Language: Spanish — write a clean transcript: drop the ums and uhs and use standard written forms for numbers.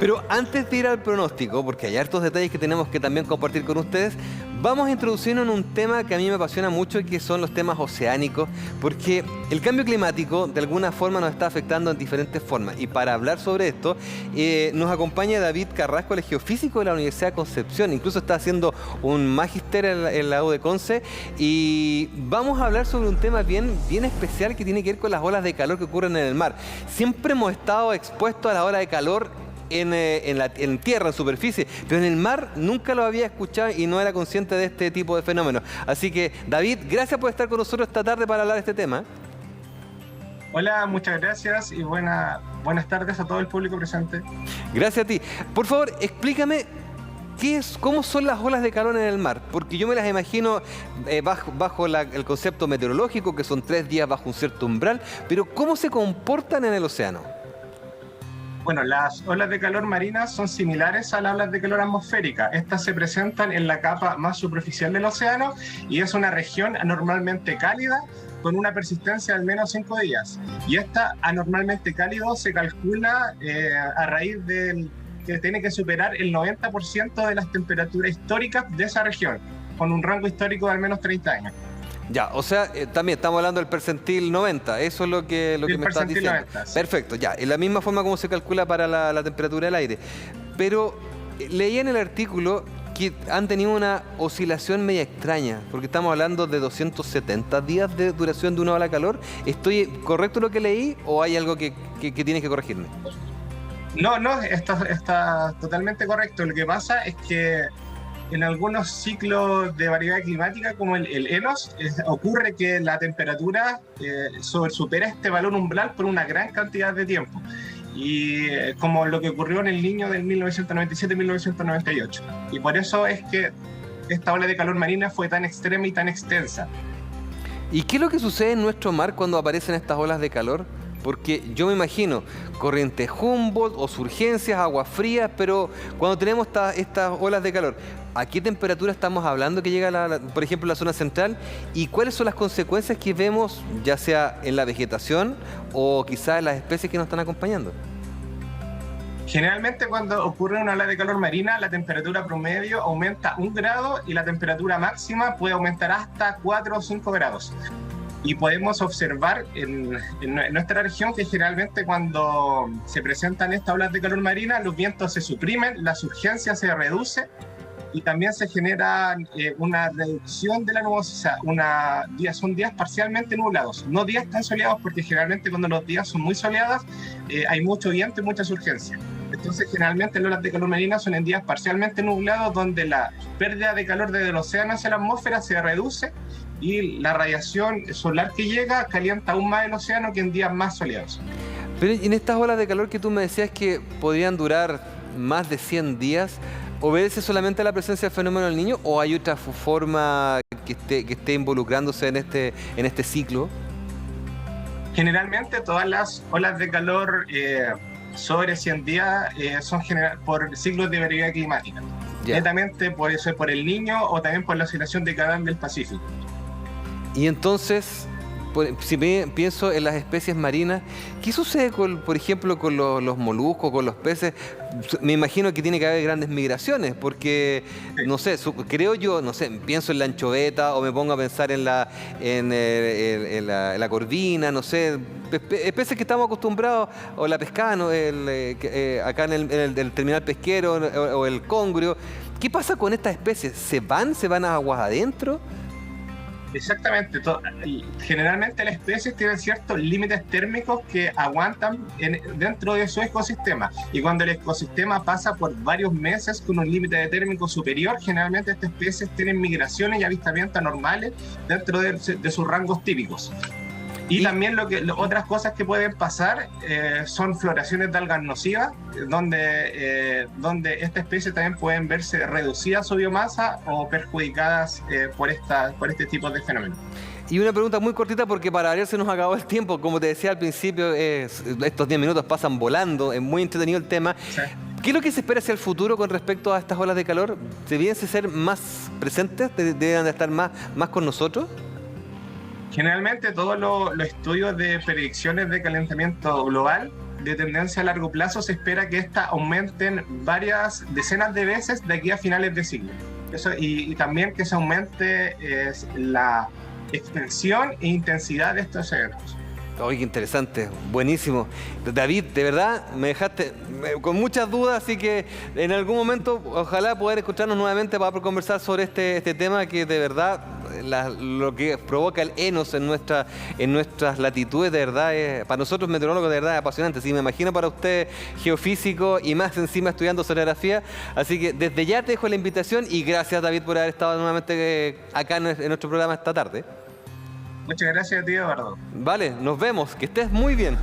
Pero antes de ir al pronóstico, porque hay hartos detalles que tenemos que también compartir con ustedes, vamos a introducirnos en un tema que a mí me apasiona mucho, que son los temas oceánicos, porque el cambio climático de alguna forma nos está afectando en diferentes formas. Y para hablar sobre esto, nos acompaña David Carrasco, el geofísico de la Universidad de Concepción. Incluso está haciendo un magíster en la U de Conce. Y vamos a hablar sobre un tema bien especial que tiene que ver con las olas de calor que ocurren en el mar. Siempre hemos estado expuestos a la ola de calor en tierra, en superficie, pero en el mar nunca lo había escuchado y no era consciente de este tipo de fenómenos. Así que, David, gracias por estar con nosotros esta tarde para hablar de este tema. Hola, muchas gracias y buenas tardes a todo el público presente. Gracias a ti. Por favor, explícame cómo son las olas de calor en el mar, porque yo me las imagino bajo el concepto meteorológico, que son 3 días bajo un cierto umbral, pero ¿cómo se comportan en el océano? Bueno, las olas de calor marinas son similares a las olas de calor atmosférica. Estas se presentan en la capa más superficial del océano y es una región anormalmente cálida con una persistencia de al menos 5 días. Y esta anormalmente cálido se calcula a raíz de que tiene que superar el 90% de las temperaturas históricas de esa región, con un rango histórico de al menos 30 años. Ya, o sea, también estamos hablando del percentil 90, eso es lo que me estás diciendo. 90, sí. Perfecto, ya, en la misma forma como se calcula para la temperatura del aire. Pero leí en el artículo que han tenido una oscilación media extraña, porque estamos hablando de 270 días de duración de una ola de calor. ¿Estoy correcto lo que leí o hay algo que tienes que corregirme? No, está totalmente correcto. Lo que pasa es que en algunos ciclos de variabilidad climática, como el ENOS, ocurre que la temperatura supera este valor umbral por una gran cantidad de tiempo. Y como lo que ocurrió en el Niño del 1997-1998. Y por eso es que esta ola de calor marina fue tan extrema y tan extensa. ¿Y qué es lo que sucede en nuestro mar cuando aparecen estas olas de calor? Porque yo me imagino corrientes Humboldt o surgencias, aguas frías, pero cuando tenemos estas olas de calor, ¿a qué temperatura estamos hablando que llega, por ejemplo, la zona central? ¿Y cuáles son las consecuencias que vemos, ya sea en la vegetación o quizás en las especies que nos están acompañando? Generalmente cuando ocurre una ola de calor marina, la temperatura promedio aumenta 1 grado y la temperatura máxima puede aumentar hasta 4 o 5 grados. Y podemos observar en nuestra región que generalmente cuando se presentan estas olas de calor marina, los vientos se suprimen, la surgencia se reduce y también se genera una reducción de la nubosidad. Son días parcialmente nublados, no días tan soleados, porque generalmente cuando los días son muy soleados hay mucho viento y mucha surgencia. Entonces generalmente las olas de calor marina son en días parcialmente nublados, donde la pérdida de calor desde el océano hacia la atmósfera se reduce y la radiación solar que llega calienta aún más el océano que en días más soleados. Pero en estas olas de calor que tú me decías que podrían durar más de 100 días, ¿obedece solamente a la presencia del fenómeno del Niño o hay otra forma que esté involucrándose en este ciclo? Generalmente todas las olas de calor sobre 100 días son por ciclos de variabilidad climática. Ya. Netamente por eso, por el Niño o también por la oscilación decadal del Pacífico. Y entonces, si pienso en las especies marinas, ¿qué sucede, por ejemplo, con los moluscos, con los peces? Me imagino que tiene que haber grandes migraciones, porque, Sí. no sé, creo yo, no sé, pienso en la anchoveta o me pongo a pensar en la corvina, no sé, especies que estamos acostumbrados, o la pescada, ¿no? Acá en el terminal pesquero o el congrio. ¿Qué pasa con estas especies? ¿Se van a aguas adentro? Exactamente. Generalmente las especies tienen ciertos límites térmicos que aguantan dentro de su ecosistema. Y cuando el ecosistema pasa por varios meses con un límite térmico superior, generalmente estas especies tienen migraciones y avistamientos anormales dentro de sus rangos típicos. Y también otras cosas que pueden pasar son floraciones de algas nocivas, donde estas especies también pueden verse reducidas su biomasa o perjudicadas por este tipo de fenómenos. Y una pregunta muy cortita, porque para variar se nos acabó el tiempo. Como te decía al principio, estos 10 minutos pasan volando, es muy entretenido el tema. Sí. ¿Qué es lo que se espera hacia el futuro con respecto a estas olas de calor? ¿Deberían ser más presentes? ¿Deberían de estar más con nosotros? Generalmente todos los estudios de predicciones de calentamiento global de tendencia a largo plazo, se espera que esta aumenten varias decenas de veces de aquí a finales de siglo. Eso, y también que se aumente la extensión e intensidad de estos eventos. Oye, qué interesante, buenísimo. David, de verdad, me dejaste con muchas dudas, así que en algún momento ojalá poder escucharnos nuevamente para conversar sobre este tema que de verdad, lo que provoca el ENOS en nuestras latitudes, de verdad, para nosotros meteorólogos de verdad es apasionante. Sí, me imagino para usted geofísico y más encima estudiando oceanografía. Así que desde ya te dejo la invitación y gracias, David, por haber estado nuevamente acá en nuestro programa esta tarde. Muchas gracias a ti, Eduardo. Vale, nos vemos. Que estés muy bien.